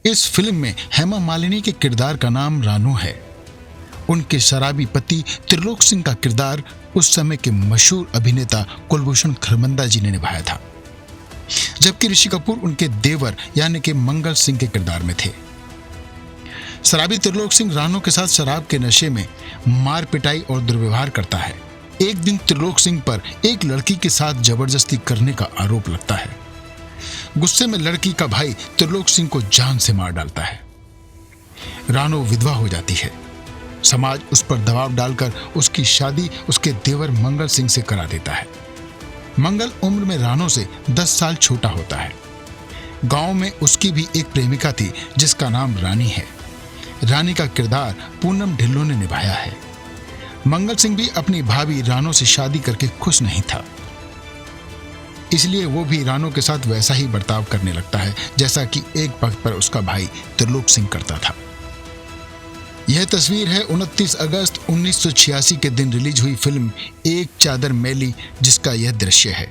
इस फिल्म में हेमा मालिनी के किरदार का नाम रानू है। उनके शराबी पति त्रिलोक सिंह का किरदार उस समय के मशहूर अभिनेता कुलभूषण खरबंदा जी ने निभाया था, जबकि ऋषि कपूर उनके देवर यानी कि मंगल सिंह के किरदार में थे। शराबी त्रिलोक सिंह रानू के साथ शराब के नशे में मार पिटाई और दुर्व्यवहार करता है। एक दिन त्रिलोक सिंह पर एक लड़की के साथ जबरदस्ती करने का आरोप लगता है। गुस्से में लड़की का भाई त्रिलोक सिंह को जान से मार डालता है। रानू विधवा हो जाती है। समाज उस पर दबाव डालकर उसकी शादी उसके देवर मंगल सिंह से करा देता है। मंगल उम्र में रानू से 10 साल छोटा होता है। गांव में उसकी भी एक प्रेमिका थी जिसका नाम रानी है। रानी का किरदार पूनम ढिल्लों ने निभाया है। मंगल सिंह भी अपनी भाभी रानू से शादी करके खुश नहीं था, इसलिए वो भी रानू के साथ वैसा ही बर्ताव करने लगता है जैसा कि एक वक्त पर उसका भाई त्रिलोक सिंह करता था। यह तस्वीर है 29 अगस्त 1986 के दिन रिलीज हुई फिल्म एक चादर मैली, जिसका यह दृश्य है।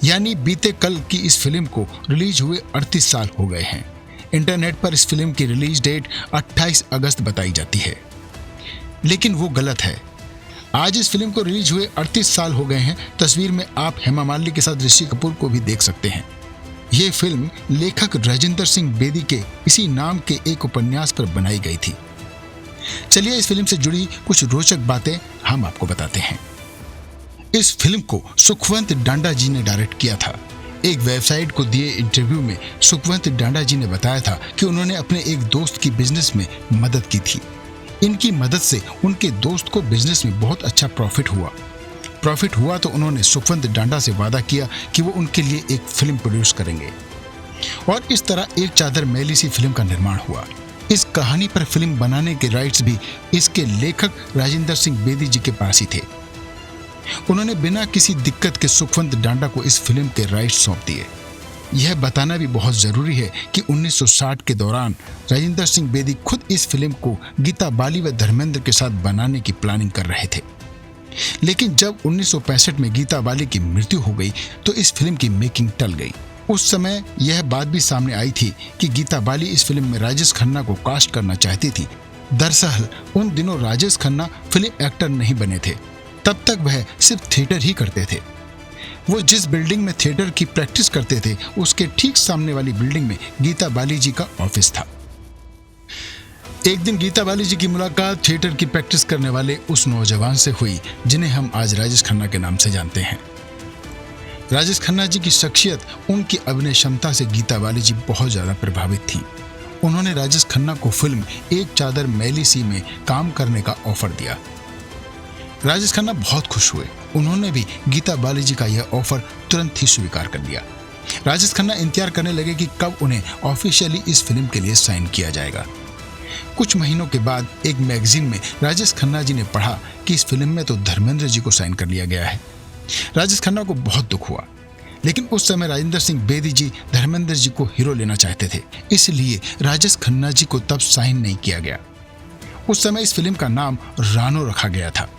यानी बीते कल की इस फिल्म को रिलीज हुए 38 साल हो गए हैं। इंटरनेट पर इस फिल्म की रिलीज डेट 28 अगस्त बताई जाती है, लेकिन वो गलत है। आज इस फिल्म को रिलीज हुए 38 साल हो गए हैं। तस्वीर में आप हेमा मालिनी के साथ ऋषि कपूर को भी देख सकते हैं। ये फिल्म लेखक राजेंद्र सिंह बेदी के इसी नाम के एक उपन्यास पर बनाई गई थी। चलिए इस फिल्म से जुड़ी कुछ रोचक बातें हम आपको बताते हैं। इस फिल्म को सुखवंत डांडा जी ने डायरेक्ट किया था। एक वेबसाइट को दिए इंटरव्यू में सुखवंत डांडा जी ने बताया था कि उन्होंने अपने एक दोस्त की बिजनेस में मदद की थी। इनकी मदद से उनके दोस्त को बिजनेस में बहुत अच्छा प्रॉफिट हुआ तो उन्होंने सुखवंत डांडा से वादा किया कि वो उनके लिए एक फिल्म प्रोड्यूस करेंगे, और इस तरह एक चादर मैली सी फिल्म का निर्माण हुआ। इस कहानी पर फिल्म बनाने के राइट्स भी इसके लेखक राजेंद्र सिंह बेदी जी के पास ही थे। उन्होंने बिना किसी दिक्कत के सुखवंत डांडा को इस फिल्म के राइट्स सौंप दिए। यह बताना भी बहुत जरूरी है कि 1960 के दौरान राजेंद्र सिंह बेदी खुद इस फिल्म को गीता बाली व धर्मेंद्र के साथ बनाने की प्लानिंग कर रहे थे, लेकिन जब 1965 में गीता बाली की मृत्यु हो गई तो इस फिल्म की मेकिंग टल गई। उस समय यह बात भी सामने आई थी कि गीता बाली इस फिल्म में राजेश खन्ना को कास्ट करना चाहती थी। दरअसल उन दिनों राजेश खन्ना फिल्म एक्टर नहीं बने थे, तब तक वह सिर्फ थिएटर ही करते थे। वो जिस बिल्डिंग में थिएटर की प्रैक्टिस करते थे उसके ठीक सामने वाली बिल्डिंग में गीता बाली जी का ऑफिस था। एक दिन गीता बाली जी की मुलाकात थिएटर की प्रैक्टिस करने वाले उस नौजवान से हुई जिन्हें हम आज राजेश खन्ना के नाम से जानते हैं। राजेश खन्ना जी की शख्सियत, उनकी अभिनय क्षमता से गीता बाली जी बहुत ज्यादा प्रभावित थी। उन्होंने राजेश खन्ना को फिल्म एक चादर मैली सी में काम करने का ऑफर दिया। राजेश खन्ना बहुत खुश हुए। उन्होंने भी गीता बाली जी का यह ऑफर तुरंत ही स्वीकार कर लिया। राजेश खन्ना इंतजार करने लगे कि कब उन्हें ऑफिशियली इस फिल्म के लिए साइन किया जाएगा। कुछ महीनों के बाद एक मैगजीन में राजेश खन्ना जी ने पढ़ा कि इस फिल्म में तो धर्मेंद्र जी को साइन कर लिया गया है। राजेश खन्ना को बहुत दुख हुआ, लेकिन उस समय राजेंद्र सिंह बेदी जी धर्मेंद्र जी को हीरो लेना चाहते थे, इसलिए राजेश खन्ना जी को तब साइन नहीं किया गया। उस समय इस फिल्म का नाम रानो रखा गया था।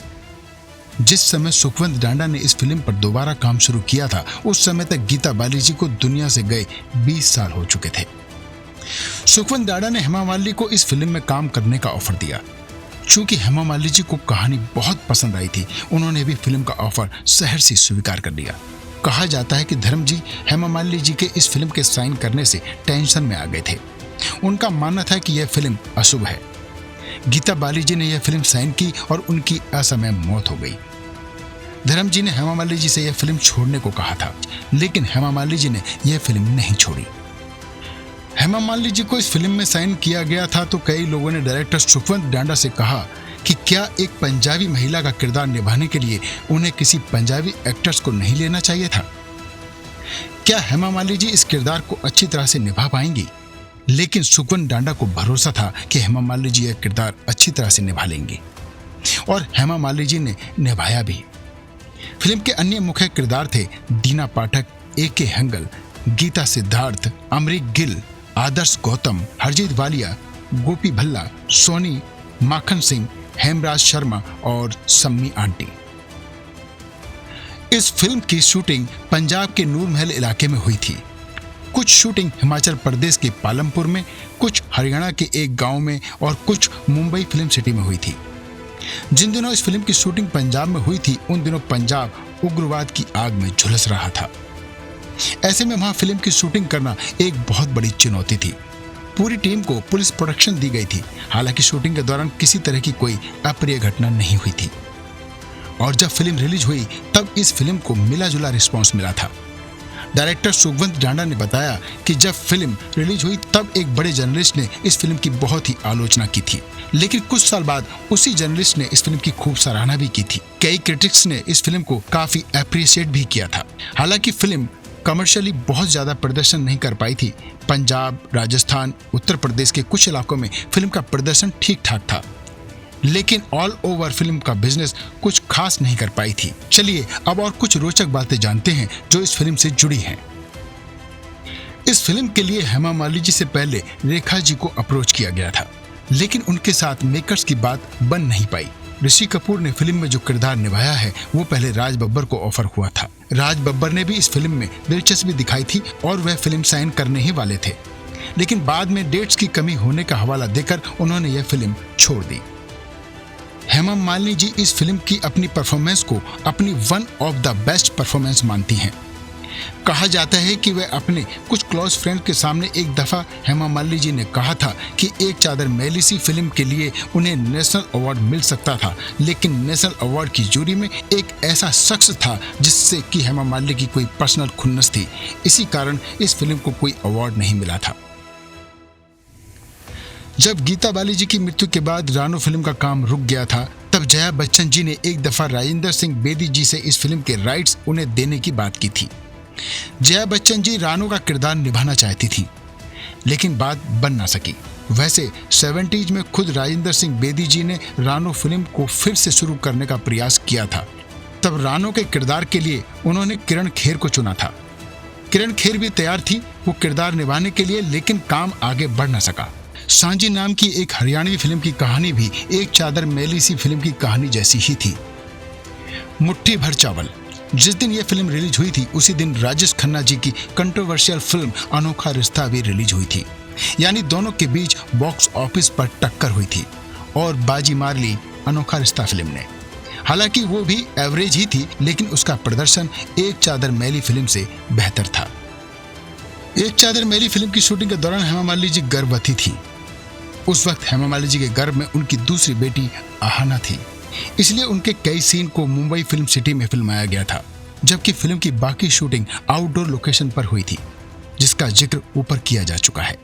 जिस समय सुखवंत डांडा ने इस फिल्म पर दोबारा काम शुरू किया था, उस समय तक गीता बाली जी को दुनिया से गए 20 साल हो चुके थे। सुखवंत डांडा ने हेमा मालिनी को इस फिल्म में काम करने का ऑफर दिया। चूंकि हेमा मालिनी जी को कहानी बहुत पसंद आई थी, उन्होंने भी फिल्म का ऑफर सहर से स्वीकार कर लिया। कहा जाता है कि धर्म जी हेमा मालिनी जी के इस फिल्म के साइन करने से टेंशन में आ गए थे। उनका मानना था कि यह फिल्म अशुभ है। गीता बाली जी ने यह फिल्म साइन की और उनकी असमय मौत हो गई। धर्म जी ने हेमा मालिनी जी से यह फिल्म छोड़ने को कहा था, लेकिन हेमा मालिनी जी ने यह फिल्म नहीं छोड़ी। हेमा मालिनी जी को इस फिल्म में साइन किया गया था तो कई लोगों ने डायरेक्टर सुखवंत डांडा से कहा कि क्या एक पंजाबी महिला का किरदार निभाने के लिए उन्हें किसी पंजाबी एक्टर्स को नहीं लेना चाहिए था? क्या हेमा मालिनी जी इस किरदार को अच्छी तरह से निभा पाएंगी? लेकिन सुखवंत डांडा को भरोसा था कि हेमा मालिनी जी यह किरदार अच्छी तरह से निभा लेंगी, और हेमा मालिनी जी ने निभाया भी। फिल्म के अन्य मुख्य किरदार थे दीना पाठक, ए.के. हंगल, गीता सिद्धार्थ, अमरीक गिल, आदर्श गौतम, हरजीत वालिया, गोपी भल्ला, सोनी, माखन सिंह, हेमराज शर्मा और सम्मी आंटी। इस फिल्म की शूटिंग पंजाब के नूर महल इलाके में हुई थी। कुछ शूटिंग हिमाचल प्रदेश के पालमपुर में, कुछ हरियाणा के एक गांव में और कुछ मुंबई फिल्म सिटी में हुई थी। जिन दिनों इस फिल्म की शूटिंग पंजाब में हुई थी, उन दिनों पंजाब उग्रवाद की आग में झुलस रहा था। ऐसे में वहां फिल्म की शूटिंग करना एक बहुत बड़ी चुनौती थी। पूरी टीम को पुलिस प्रोटेक्शन दी गई थी। हालांकि शूटिंग के दौरान किसी तरह की कोई अप्रिय घटना नहीं हुई थी और जब फिल्म रिलीज हुई तब इस फिल्म को मिला जुला रिस्पॉन्स मिला था। डायरेक्टर सुखवंत डांडा ने बताया कि जब फिल्म रिलीज हुई तब एक बड़े जर्नलिस्ट ने इस फिल्म की बहुत ही आलोचना की थी, लेकिन कुछ साल बाद उसी जर्नलिस्ट ने इस फिल्म की खूब सराहना भी की थी। कई क्रिटिक्स ने इस फिल्म को काफी अप्रिशिएट भी किया था। हालांकि फिल्म कमर्शियली बहुत ज्यादा प्रदर्शन नहीं कर पाई थी। पंजाब, राजस्थान, उत्तर प्रदेश के कुछ इलाकों में फिल्म का प्रदर्शन ठीक ठाक था, लेकिन ऑल ओवर फिल्म का बिजनेस कुछ खास नहीं कर पाई थी। चलिए अब और कुछ रोचक बातें जानते हैं जो इस फिल्म से जुड़ी हैं। इस फिल्म के लिए हेमा मालिनी जी से पहले रेखा जी को अप्रोच किया गया था, लेकिन उनके साथ मेकर्स की बात बन नहीं पाई। ऋषि कपूर ने फिल्म में जो किरदार निभाया है वो पहले राज बब्बर को ऑफर हुआ था। राज बब्बर ने भी इस फिल्म में दिलचस्पी दिखाई थी और वह फिल्म साइन करने ही वाले थे, लेकिन बाद में डेट्स की कमी होने का हवाला देकर उन्होंने यह फिल्म छोड़ दी। हेमा मालिनी जी इस फिल्म की अपनी परफॉर्मेंस को अपनी one of the best performance मानती हैं। कहा जाता है कि वह अपने कुछ क्लोज फ्रेंड के सामने एक दफा हेमा मालिनी जी ने कहा था कि एक चादर मैली सी फिल्म के लिए उन्हें नेशनल अवार्ड मिल सकता था, लेकिन नेशनल अवार्ड की जूरी में एक ऐसा शख्स था जिससे कि हेमा मालिनी की कोई पर्सनल खुन्नस थी। इसी कारण इस फिल्म को कोई अवार्ड नहीं मिला था। जब गीता बाली जी की मृत्यु के बाद रानो फिल्म का काम रुक गया था, तब जया बच्चन जी ने एक दफा राजेंद्र सिंह बेदी जी से इस फिल्म के राइट्स उन्हें देने की बात की थी। जया बच्चन जी रानो का किरदार निभाना चाहती थीं, लेकिन बात बन ना सकी। वैसे 70s में खुद राजेंद्र सिंह बेदी जी ने रानो फिल्म को फिर से शुरू करने का प्रयास किया था। तब रानो के किरदार के लिए उन्होंने किरण खेर को चुना था। किरण खेर भी तैयार थी वो किरदार निभाने के लिए, लेकिन काम आगे बढ़ न सका। सांझी नाम की एक हरियाणवी फिल्म की कहानी भी एक चादर मैली सी फिल्म की कहानी जैसी ही थी। मुट्ठी भर चावल, जिस दिन यह फिल्म रिलीज हुई थी उसी दिन राजेश खन्ना जी की कंट्रोवर्शियल फिल्म अनोखा रिश्ता भी रिलीज हुई थी। यानी दोनों के बीच बॉक्स ऑफिस पर टक्कर हुई थी और बाजी मार ली अनोखा रिश्ता फिल्म ने। हालांकि वो भी एवरेज ही थी, लेकिन उसका प्रदर्शन एक चादर मैली फिल्म से बेहतर था। एक चादर मैली फिल्म की शूटिंग के दौरान हेमा मालिनी जी गर्भवती थी। उस वक्त हेमा मालिनी जी के गर्भ में उनकी दूसरी बेटी आहाना थी, इसलिए उनके कई सीन को मुंबई फिल्म सिटी में फिल्माया गया था, जबकि फिल्म की बाकी शूटिंग आउटडोर लोकेशन पर हुई थी, जिसका जिक्र ऊपर किया जा चुका है।